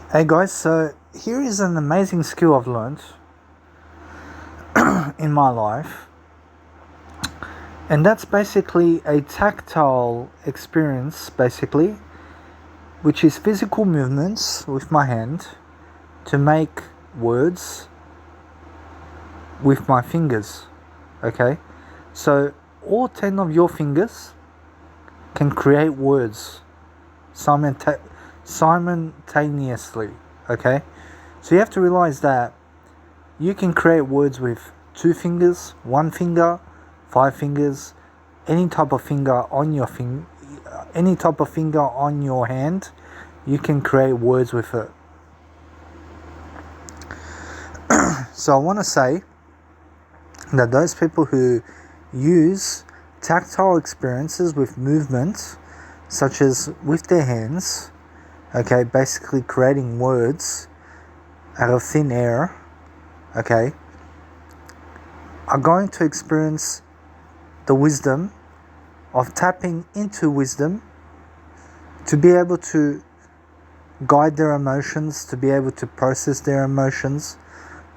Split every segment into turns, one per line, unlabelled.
Hey guys, so here is an amazing skill I've learned in my life, and that's basically a tactile experience, basically, which is physical movements with my hand to make words with my fingers. Okay, so all 10 of your fingers can create words simultaneously. Okay, so you have to realize that you can create words with 2 fingers, 1 finger, 5 fingers, any type of finger on your hand. You can create words with it. So I want to say that those people who use tactile experiences with movement, such as with their hands, okay, basically creating words out of thin air, okay, are going to experience the wisdom of tapping into wisdom to be able to guide their emotions, to be able to process their emotions,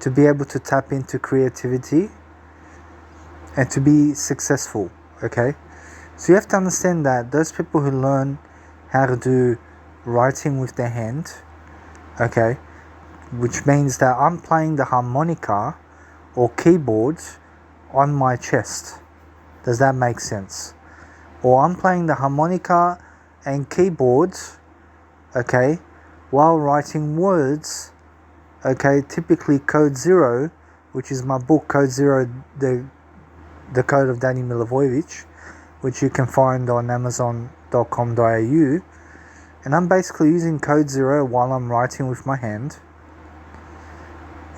to be able to tap into creativity and to be successful, okay? So you have to understand that those people who learn how to do writing with their hand, okay, which means that I'm playing the harmonica or keyboard on my chest. Does that make sense? Or I'm playing the harmonica and keyboard, okay, while writing words, okay, typically Code Zero, which is my book, Code Zero, the Code of Danny Milivojevic, which you can find on amazon.com.au, and I'm basically using Code Zero while I'm writing with my hand,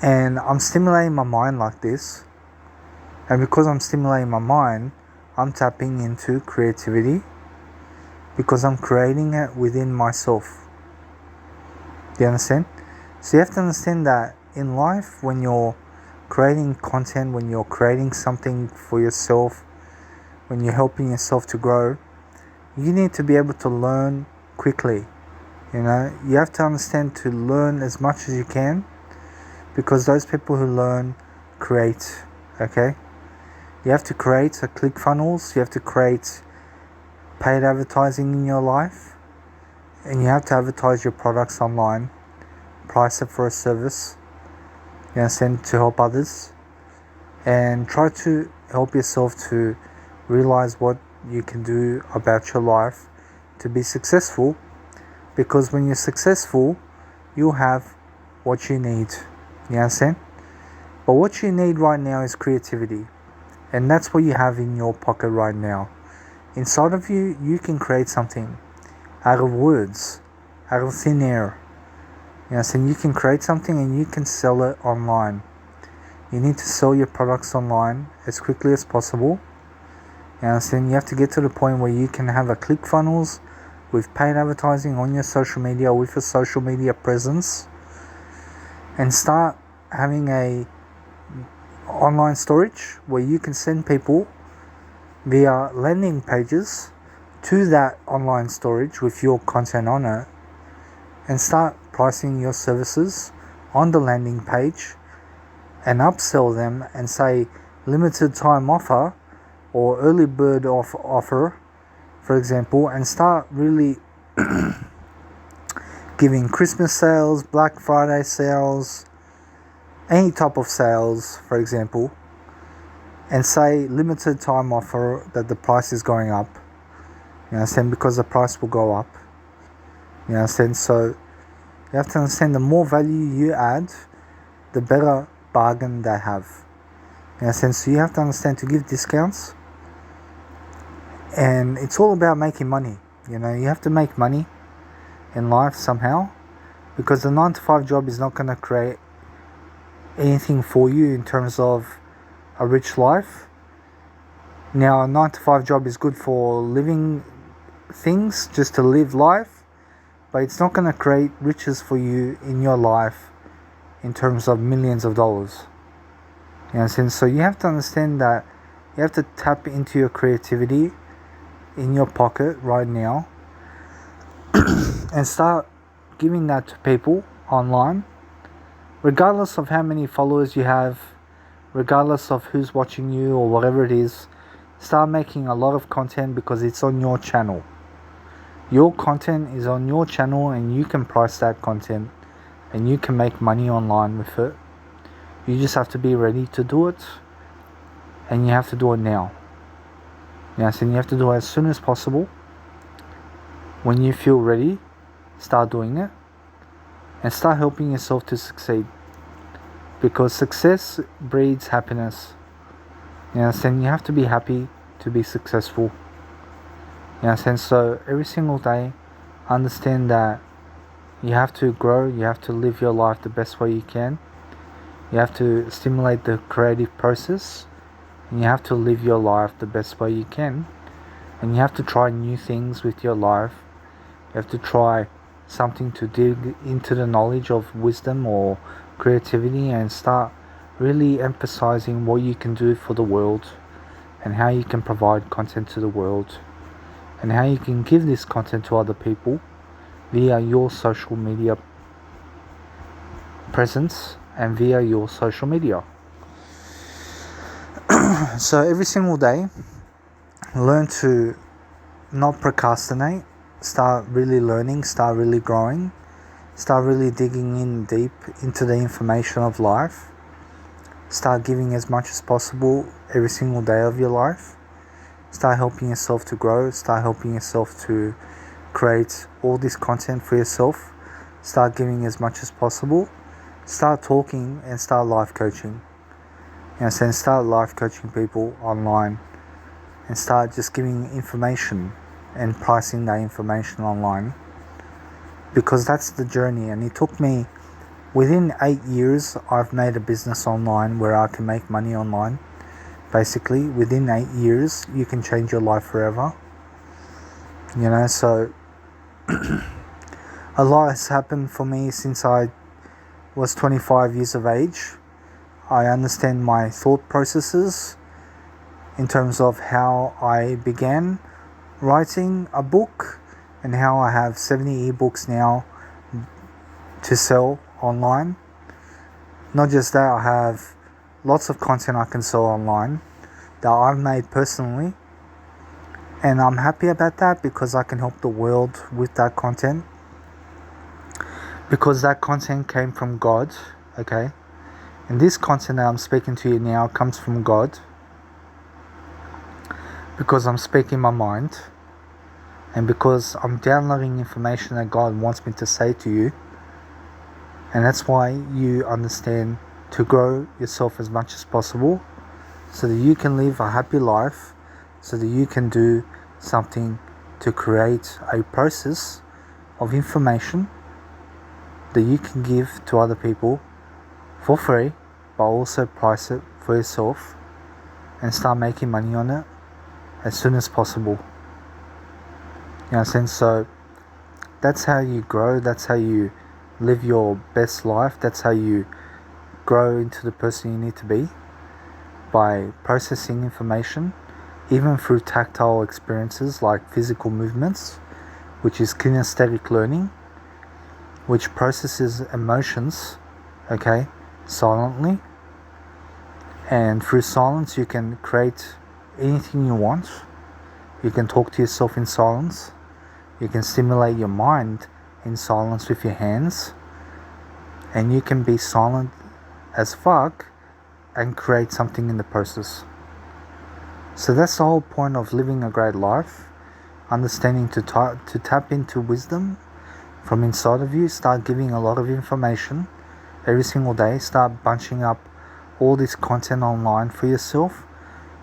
and I'm stimulating my mind like this, and because I'm stimulating my mind, I'm tapping into creativity because I'm creating it within myself. Do you understand? So you have to understand that in life, when you're creating content, when you're creating something for yourself, when you're helping yourself to grow, you need to be able to learn quickly. You know, you have to understand to learn as much as you can, because those people who learn create, okay? You have to create ClickFunnels, you have to create paid advertising in your life, and you have to advertise your products online, price it for a service, you understand, to help others, and try to help yourself to realize what you can do about your life to be successful, because when you're successful, you'll have what you need, you understand? But what you need right now is creativity, and that's what you have in your pocket right now. Inside of you, you can create something out of words, out of thin air. You understand? You can create something and you can sell it online. You need to sell your products online as quickly as possible. You understand? You have to get to the point where you can have a ClickFunnels with paid advertising on your social media, with a social media presence, and start having a online storage where you can send people via landing pages to that online storage with your content on it, and start pricing your services on the landing page and upsell them and say limited time offer or early bird offer, for example, and start really giving Christmas sales, Black Friday sales, any type of sales, for example, and say limited time offer that the price is going up. You understand? Because the price will go up. You understand? So you have to understand, the more value you add, the better bargain they have. You understand? So you have to understand to give discounts, and it's all about making money. You know, you have to make money in life somehow, because the 9-to-5 job is not going to create anything for you in terms of a rich life. Now, a 9-to-5 job is good for living things, just to live life, but it's not going to create riches for you in your life in terms of millions of dollars. You understand? So you have to understand that you have to tap into your creativity in your pocket right now and start giving that to people online, regardless of how many followers you have, regardless of who's watching you or whatever it is, start making a lot of content because it's on your channel. Your content is on your channel and you can price that content and you can make money online with it. You just have to be ready to do it, and you have to do it now. Yes, and you have to do it as soon as possible. When you feel ready, start doing it and start helping yourself to succeed, because success breeds happiness. Yes, and you have to be happy to be successful. Yes, and so every single day, understand that you have to grow, you have to live your life the best way you can. You have to stimulate the creative process, and you have to live your life the best way you can. And you have to try new things with your life. You have to try something to dig into the knowledge of wisdom or creativity and start really emphasizing what you can do for the world and how you can provide content to the world and how you can give this content to other people via your social media presence and via your social media. So every single day, learn to not procrastinate. Start really learning, start really growing, start really digging in deep into the information of life. Start giving as much as possible every single day of your life. Start helping yourself to grow, start helping yourself to create all this content for yourself. Start giving as much as possible. Start talking and start life coaching. And start life coaching people online and start just giving information and pricing that information online, because that's the journey. And it took me, within 8 years, I've made a business online where I can make money online. Basically, within 8 years, you can change your life forever. So a lot has happened for me since I was 25 years of age. I understand my thought processes in terms of how I began writing a book and how I have 70 ebooks now to sell online. Not just that, I have lots of content I can sell online that I've made personally, and I'm happy about that because I can help the world with that content, because that content came from God, okay? And this content that I'm speaking to you now comes from God, because I'm speaking my mind and because I'm downloading information that God wants me to say to you. And that's why you understand to grow yourself as much as possible so that you can live a happy life, so that you can do something to create a process of information that you can give to other people for free, but also price it for yourself and start making money on it as soon as possible. So that's how you grow, that's how you live your best life, that's how you grow into the person you need to be, by processing information, even through tactile experiences like physical movements, which is kinesthetic learning, which processes emotions, okay, silently. And through silence you can create anything you want. You can talk to yourself in silence. You can stimulate your mind in silence with your hands. And you can be silent as fuck and create something in the process. So that's the whole point of living a great life. Understanding to tap into wisdom from inside of you. Start giving a lot of information every single day. Start bunching up all this content online for yourself.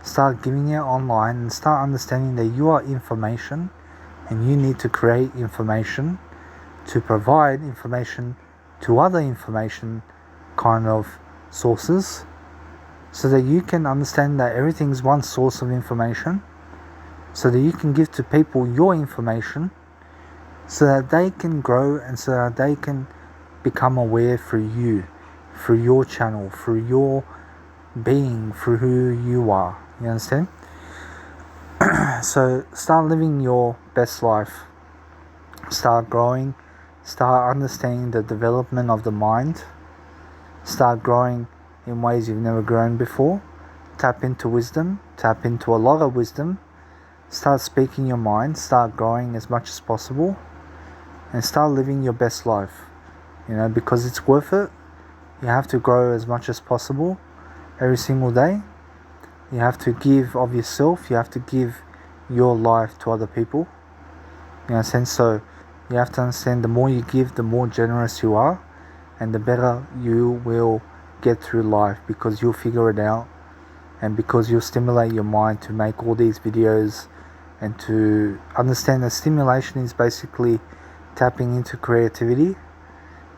Start giving it online and start understanding that you are information and you need to create information to provide information to other information kind of sources, so that you can understand that everything's one source of information, so that you can give to people your information so that they can grow and so that they can become aware through you, through your channel, through your being, through who you are. You understand? So start living your best life. Start growing. Start understanding the development of the mind. Start growing in ways you've never grown before. Tap into wisdom. Tap into a lot of wisdom. Start speaking your mind. Start growing as much as possible. And start living your best life. Because it's worth it. You have to grow as much as possible every single day. You have to give of yourself. You have to give your life to other people. So you have to understand the more you give, the more generous you are, and the better you will get through life, because you'll figure it out, and because you'll stimulate your mind to make all these videos, and to understand that stimulation is basically tapping into creativity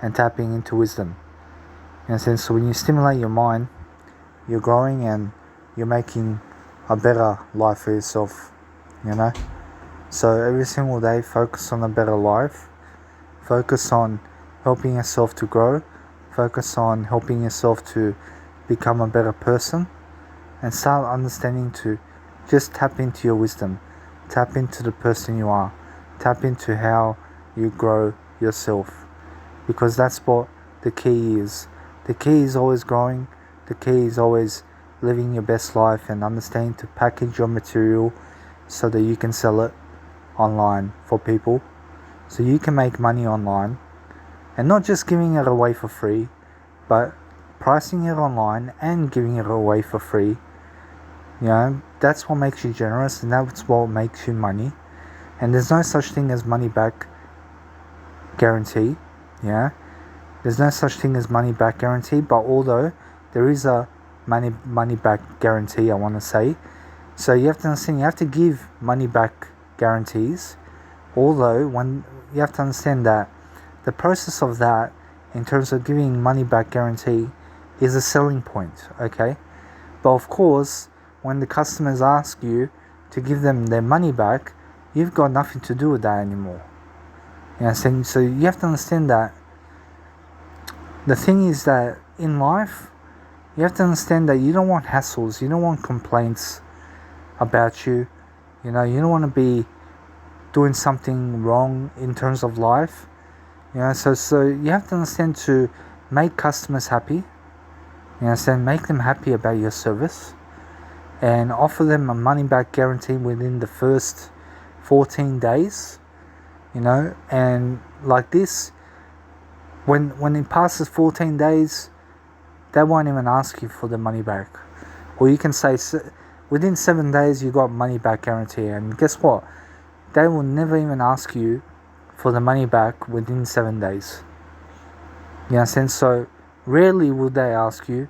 and tapping into wisdom. So when you stimulate your mind, you're growing and you're making a better life for yourself. So every single day, focus on a better life. Focus on helping yourself to grow. Focus on helping yourself to become a better person. And start understanding to just tap into your wisdom. Tap into the person you are. Tap into how you grow yourself. Because that's what the key is. The key is always growing. The key is always living your best life and understanding to package your material so that you can sell it online for people, so you can make money online, and not just giving it away for free, but pricing it online and giving it away for free. That's what makes you generous, and that's what makes you money. And there's no such thing as money back guarantee. There's no such thing as money back guarantee, but although there is a money back guarantee, I want to say. So you have to understand, you have to give money back guarantees, although when you have to understand that the process of that, in terms of giving money back guarantee, is a selling point, okay? But of course, when the customers ask you to give them their money back, you've got nothing to do with that anymore. So you have to understand that the thing is that in life, you have to understand that you don't want hassles, you don't want complaints about you. You don't want to be doing something wrong in terms of life. So you have to understand to make customers happy. Make them happy about your service, and offer them a money back guarantee within the first 14 days. And like this, when it passes 14 days, they won't even ask you for the money back. Or you can say within 7 days you got money back guarantee, and guess what? They will never even ask you for the money back within 7 days. So rarely will they ask you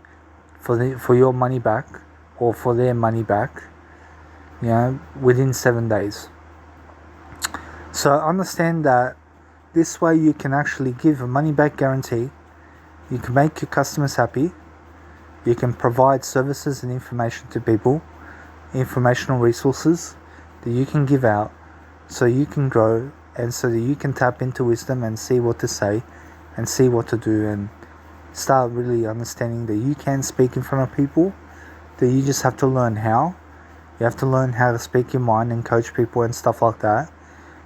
for your money back or for their money back, within 7 days. So understand that this way you can actually give a money back guarantee. You can make your customers happy. You can provide services and information to people, informational resources that you can give out, so you can grow, and so that you can tap into wisdom and see what to say and see what to do, and start really understanding that you can speak in front of people, that you just have to learn how. You have to learn how to speak your mind and coach people and stuff like that.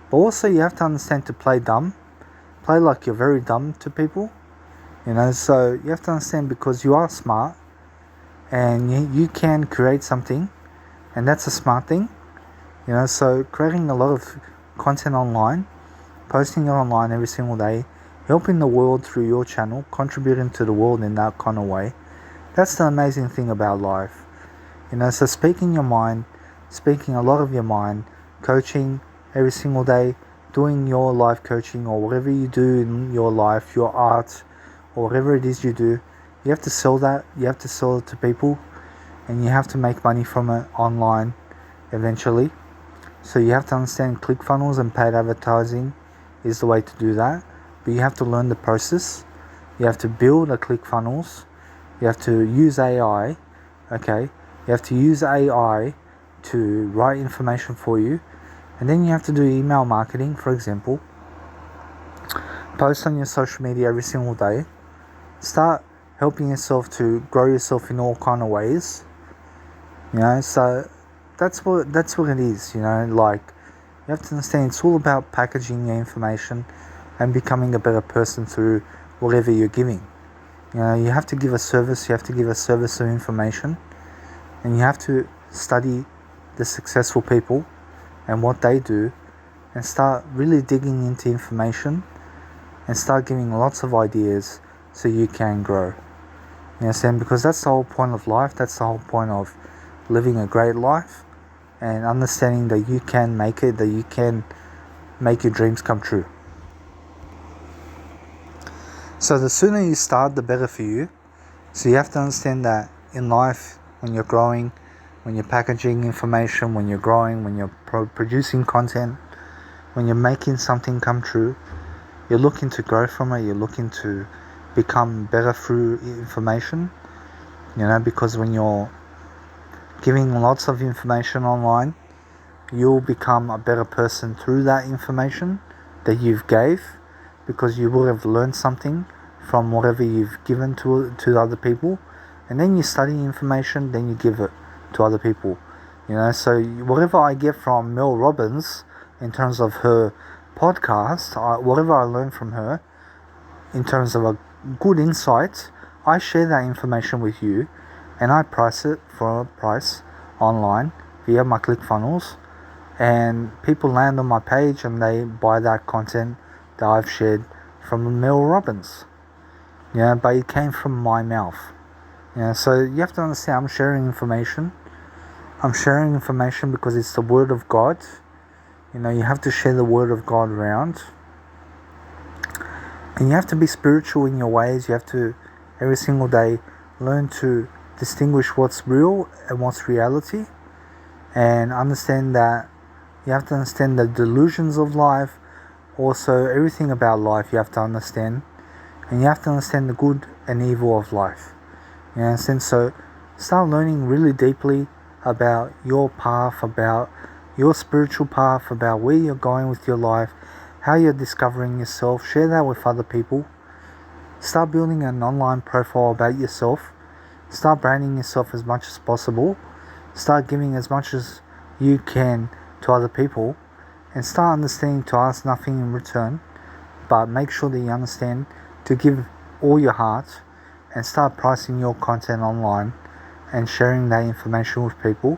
But also you have to understand to play dumb. Play like you're very dumb to people. So you have to understand, because you are smart and you can create something, and that's a smart thing. So creating a lot of content online, posting it online every single day, helping the world through your channel, contributing to the world in that kind of way. That's the amazing thing about life. So speaking your mind, speaking a lot of your mind, coaching every single day, doing your life coaching or whatever you do in your life, your art, or whatever it is you do, you have to sell that. You have to sell it to people, and you have to make money from it online eventually. So you have to understand ClickFunnels and paid advertising is the way to do that. But you have to learn the process. You have to build a ClickFunnels. You have to use AI. Okay, you have to use AI to write information for you, and then you have to do email marketing, for example. Post on your social media every single day. Start helping yourself to grow yourself in all kind of ways. So that's what it is. Like, you have to understand, it's all about packaging your information, and becoming a better person through whatever you're giving. You have to give a service, you have to give a service of information, and you have to study the successful people and what they do, and start really digging into information and start giving lots of ideas so you can grow. You know what I'm saying? Because that's the whole point of life, that's the whole point of living a great life, and understanding that you can make it, that you can make your dreams come true. So the sooner you start, the better for you. So you have to understand that in life, when you're growing, when you're packaging information, when you're growing, when you're producing content, when you're making something come true, you're looking to grow from it, you're looking to become better through information, because when you're giving lots of information online, you'll become a better person through that information that you've gave, because you will have learned something from whatever you've given to other people, and then you study information, then you give it to other people. So whatever I get from Mel Robbins in terms of her podcast, whatever I learn from her in terms of a good insight, I share that information with you, and I price it for a price online via my ClickFunnels, and people land on my page and they buy that content that I've shared from Mel Robbins. But it came from my mouth. So you have to understand, I'm sharing information. I'm sharing information because it's the word of God. You have to share the word of God around. And you have to be spiritual in your ways. You have to, every single day, learn to distinguish what's real and what's reality. And understand that you have to understand the delusions of life. Also, everything about life you have to understand. And you have to understand the good and evil of life. So start learning really deeply about your path, about your spiritual path, about where you're going with your life, how you're discovering yourself. Share that with other people. Start building an online profile about yourself. Start branding yourself as much as possible. Start giving as much as you can to other people, and start understanding to ask nothing in return, but make sure that you understand to give all your heart, and start pricing your content online and sharing that information with people,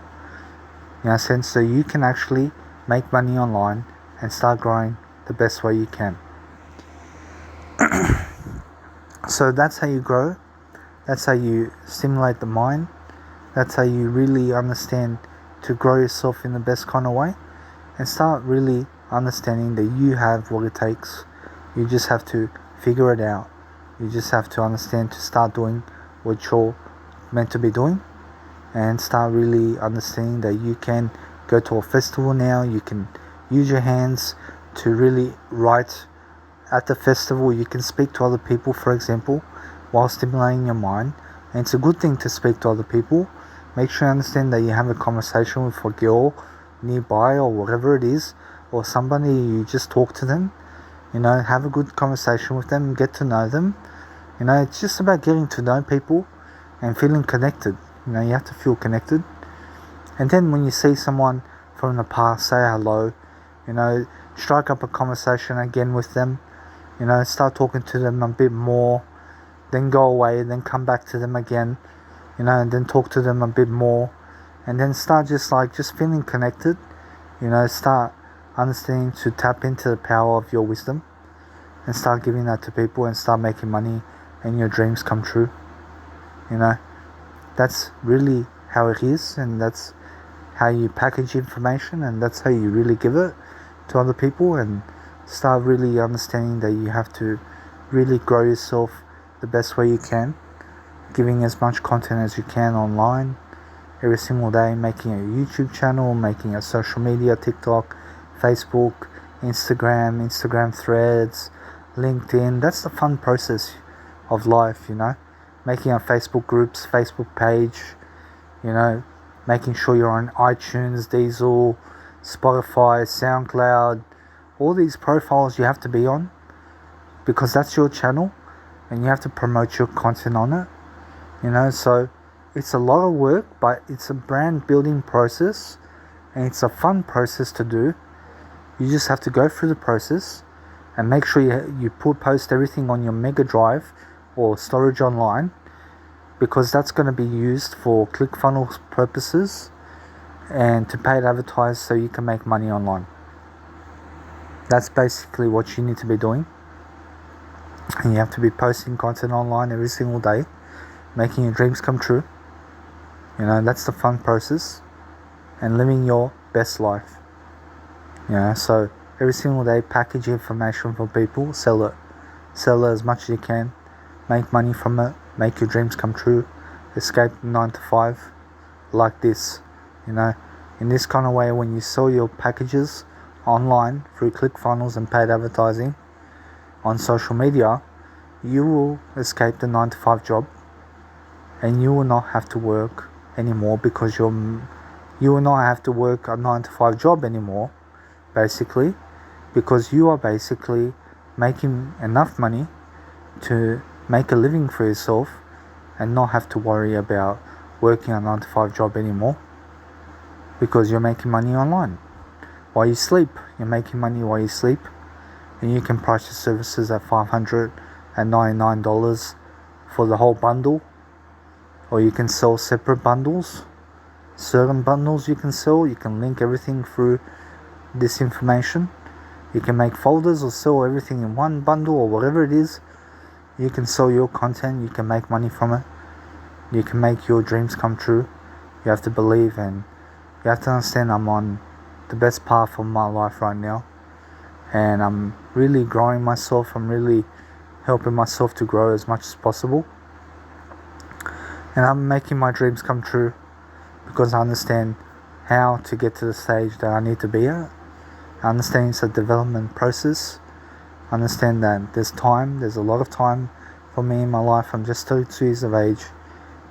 so you can actually make money online and start growing the best way you can. So that's how you grow. That's how you stimulate the mind. That's how you really understand to grow yourself in the best kind of way, and start really understanding that you have what it takes. You just have to figure it out. You just have to understand to start doing what you're meant to be doing, and start really understanding that you can go to a festival now. You can use your hands to really write at the festival. You can speak to other people, for example, while stimulating your mind. And it's a good thing to speak to other people. Make sure you understand that you have a conversation with a girl nearby, or whatever it is, or somebody, you just talk to them. Have a good conversation with them, get to know them. It's just about getting to know people and feeling connected. You have to feel connected. And then when you see someone from the past, say hello. Strike up a conversation again with them. Start talking to them a bit more. Then go away, then come back to them again. And then talk to them a bit more. And then start just feeling connected. Start understanding to tap into the power of your wisdom, and start giving that to people, and start making money and your dreams come true. That's really how it is, and that's how you package information, and that's how you really give it to other people, and start really understanding that you have to really grow yourself the best way you can, giving as much content as you can online every single day, making a YouTube channel, making a social media, TikTok, Facebook, Instagram threads, LinkedIn. That's the fun process of life, making a Facebook groups, Facebook page, making sure you're on iTunes, Diesel, Spotify, SoundCloud. All these profiles you have to be on, because that's your channel, and you have to promote your content on it. So it's a lot of work, but it's a brand building process, and it's a fun process to do. You just have to go through the process and make sure you post everything on your mega drive or storage online, because that's going to be used for ClickFunnels purposes and to paid advertise so you can make money online. That's basically what you need to be doing. And you have to be posting content online every single day, making your dreams come true. That's the fun process, and living your best life. So every single day, package information for people, sell it as much as you can, make money from it, make your dreams come true, escape 9 to 5, like this. In this kind of way, when you sell your packages online through ClickFunnels and paid advertising on social media, you will escape the 9 to 5 job, and you will not have to work anymore, because you will not have to work a 9 to 5 job anymore, basically, because you are basically making enough money to make a living for yourself and not have to worry about working a 9 to 5 job anymore, because you're making money online while you sleep. You're making money while you sleep, and you can price your services at $599 for the whole bundle, or you can sell separate bundles. Certain bundles you can sell, you can link everything through this information. You can make folders or sell everything in one bundle, or whatever it is. You can sell your content, you can make money from it, you can make your dreams come true. You have to believe, and you have to understand I'm on the best path of my life right now, and I'm really growing myself. I'm really helping myself to grow as much as possible, and I'm making my dreams come true because I understand how to get to the stage that I need to be at. I understand it's a development process. I understand that there's a lot of time for me in my life. I'm just 32 years of age,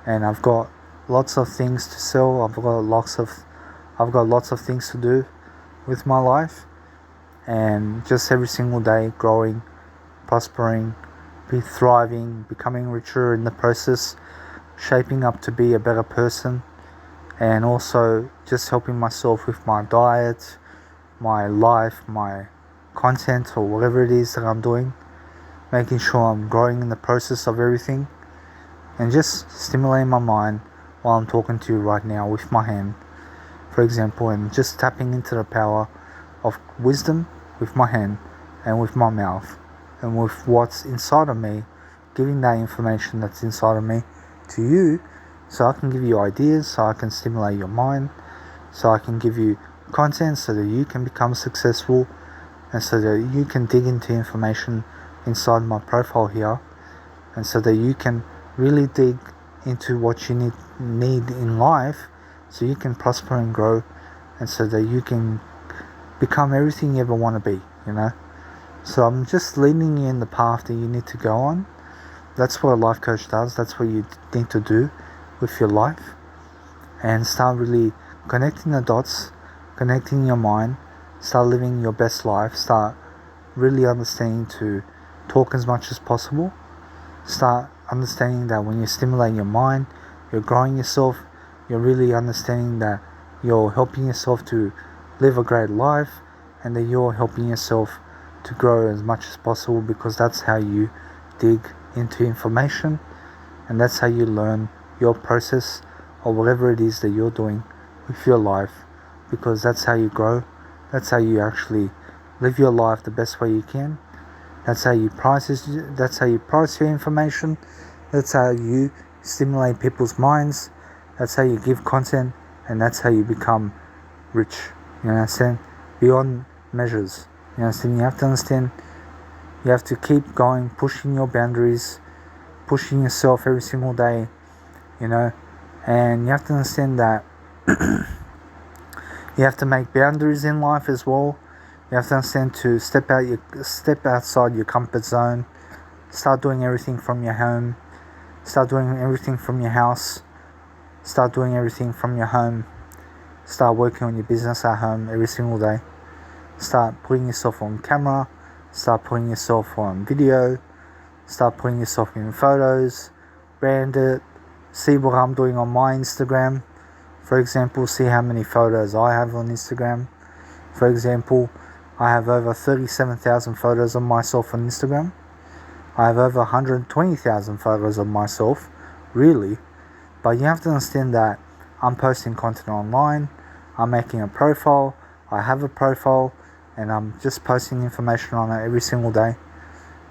and I've got lots of things to sell. I've got lots of things to do with my life, and just every single day growing, prospering, thriving, becoming richer in the process, shaping up to be a better person, and also just helping myself with my diet, my life, my content, or whatever it is that I'm doing, making sure I'm growing in the process of everything, and just stimulating my mind while I'm talking to you right now with my hand, for example, and just tapping into the power of wisdom with my hand and with my mouth and with what's inside of me, giving that information that's inside of me to you, so I can give you ideas, so I can stimulate your mind, so I can give you content so that you can become successful, and so that you can dig into information inside my profile here, and so that you can really dig into what you need in life, so you can prosper and grow, and so that you can become everything you ever want to be. So I'm just leading you in the path that you need to go on. That's what a life coach does. That's what you need to do with your life, and start really connecting the dots, connecting your mind, start living your best life, start really understanding to talk as much as possible, start understanding that when you stimulate your mind, you're growing yourself, you're really understanding that you're helping yourself to live a great life, and that you're helping yourself to grow as much as possible, because that's how you dig into information, and that's how you learn your process or whatever it is that you're doing with your life, because that's how you grow. That's how you actually live your life the best way you can. That's how you price your information. That's how you stimulate people's minds. That's how you give content, and that's how you become rich. You understand? Beyond measures. You understand? You have to understand. You have to keep going, pushing your boundaries, pushing yourself every single day. And you have to understand that you have to make boundaries in life as well. You have to understand to step outside your comfort zone. Start doing everything from your home. Start doing everything from your house. Start doing everything from your home. Start working on your business at home every single day. Start putting yourself on camera. Start putting yourself on video. Start putting yourself in photos. Brand it. See what I'm doing on my Instagram. For example, see how many photos I have on Instagram. For example, I have over 37,000 photos of myself on Instagram. I have over 120,000 photos of myself, really. But you have to understand that I'm posting content online, I'm making a profile, I have a profile, and I'm just posting information on it every single day.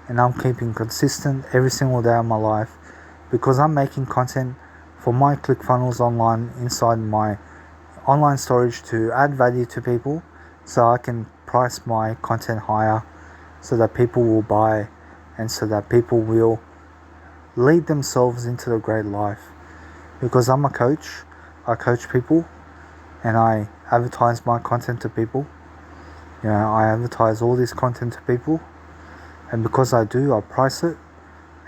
And I'm keeping consistent every single day of my life because I'm making content for my ClickFunnels online inside my online storage to add value to people, so I can price my content higher so that people will buy and so that people will lead themselves into the great life. Because I'm a coach, I coach people and I advertise my content to people. I advertise all this content to people, and because I do, I price it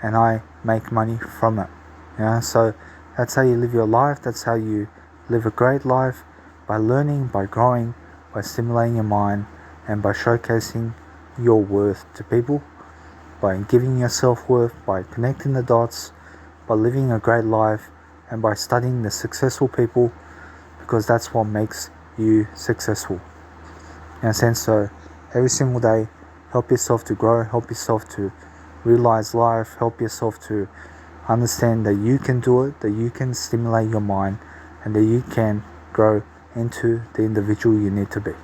and I make money from it. So that's how you live your life. That's how you live a great life, by learning, by growing, by stimulating your mind, and by showcasing your worth to people, by giving your self-worth, by connecting the dots, by living a great life, and by studying the successful people, because that's what makes you successful. In a sense, so every single day, help yourself to grow, help yourself to realize life, help yourself to understand that you can do it, that you can stimulate your mind, and that you can grow into the individual you need to be.